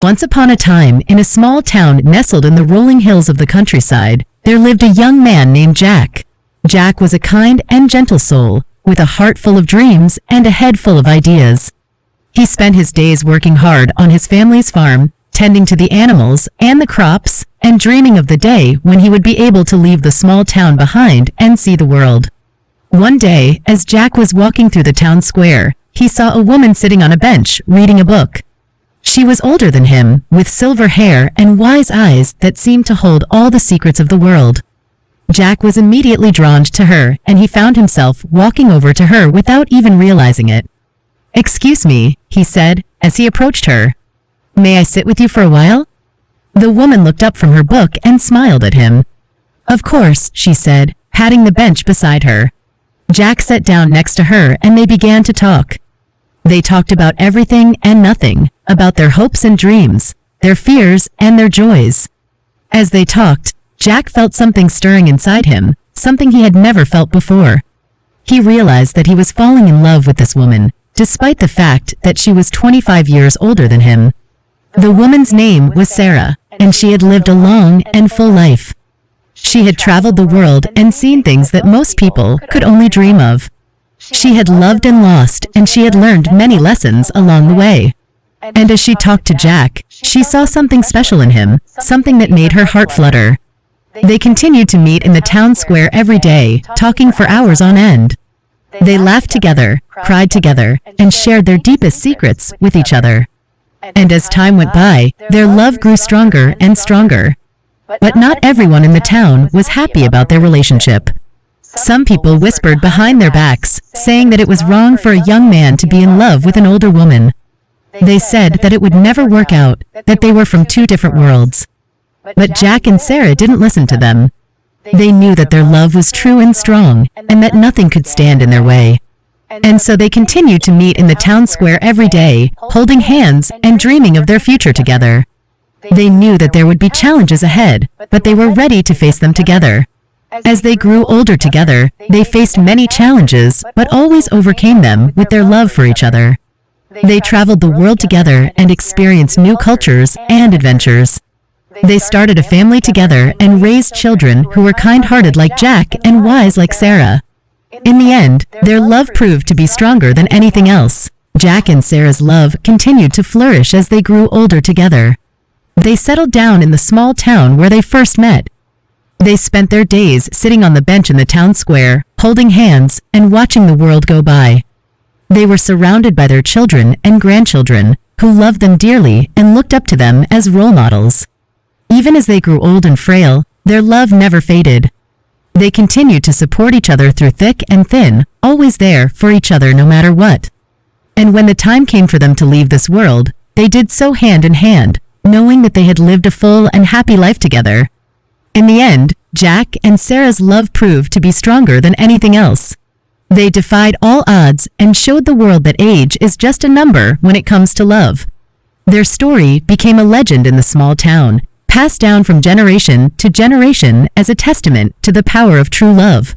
Once upon a time, in a small town nestled in the rolling hills of the countryside, there lived a young man named Jack. Jack was a kind and gentle soul, with a heart full of dreams and a head full of ideas. He spent his days working hard on his family's farm, tending to the animals and the crops, and dreaming of the day when he would be able to leave the small town behind and see the world. One day, as Jack was walking through the town square, he saw a woman sitting on a bench, reading a book. She was older than him, with silver hair and wise eyes that seemed to hold all the secrets of the world. Jack was immediately drawn to her, and he found himself walking over to her without even realizing it. "Excuse me," he said, as he approached her. "May I sit with you for a while?" The woman looked up from her book and smiled at him. "Of course," she said, patting the bench beside her. Jack sat down next to her and they began to talk. They talked about everything and nothing, about their hopes and dreams, their fears and their joys. As they talked, Jack felt something stirring inside him, something he had never felt before. He realized that he was falling in love with this woman, despite the fact that she was 25 years older than him. The woman's name was Sarah, and she had lived a long and full life. She had traveled the world and seen things that most people could only dream of. She had loved and lost, and she had learned many lessons along the way. And as she talked to Jack, she saw something special in him, something that made her heart flutter. They continued to meet in the town square every day, talking for hours on end. They laughed together, cried together, and shared their deepest secrets with each other. And as time went by, their love grew stronger and stronger. But not everyone in the town was happy about their relationship. Some people whispered behind their backs, saying that it was wrong for a young man to be in love with an older woman. They said that it would never work out, that they were from two different worlds. But Jack and Sarah didn't listen to them. They knew that their love was true and strong, and that nothing could stand in their way. And so they continued to meet in the town square every day, holding hands and dreaming of their future together. They knew that there would be challenges ahead, but they were ready to face them together. As they grew older together, they faced many challenges, but always overcame them with their love for each other. They traveled the world together and experienced new cultures and adventures. They started a family together and raised children who were kind-hearted like Jack and wise like Sarah. In the end, their love proved to be stronger than anything else. Jack and Sarah's love continued to flourish as they grew older together. They settled down in the small town where they first met. They spent their days sitting on the bench in the town square, holding hands and watching the world go by. They were surrounded by their children and grandchildren, who loved them dearly and looked up to them as role models. Even as they grew old and frail, their love never faded. They continued to support each other through thick and thin, always there for each other no matter what. And when the time came for them to leave this world, they did so hand in hand, knowing that they had lived a full and happy life together. In the end, Jack and Sarah's love proved to be stronger than anything else. They defied all odds and showed the world that age is just a number when it comes to love. Their story became a legend in the small town, passed down from generation to generation as a testament to the power of true love.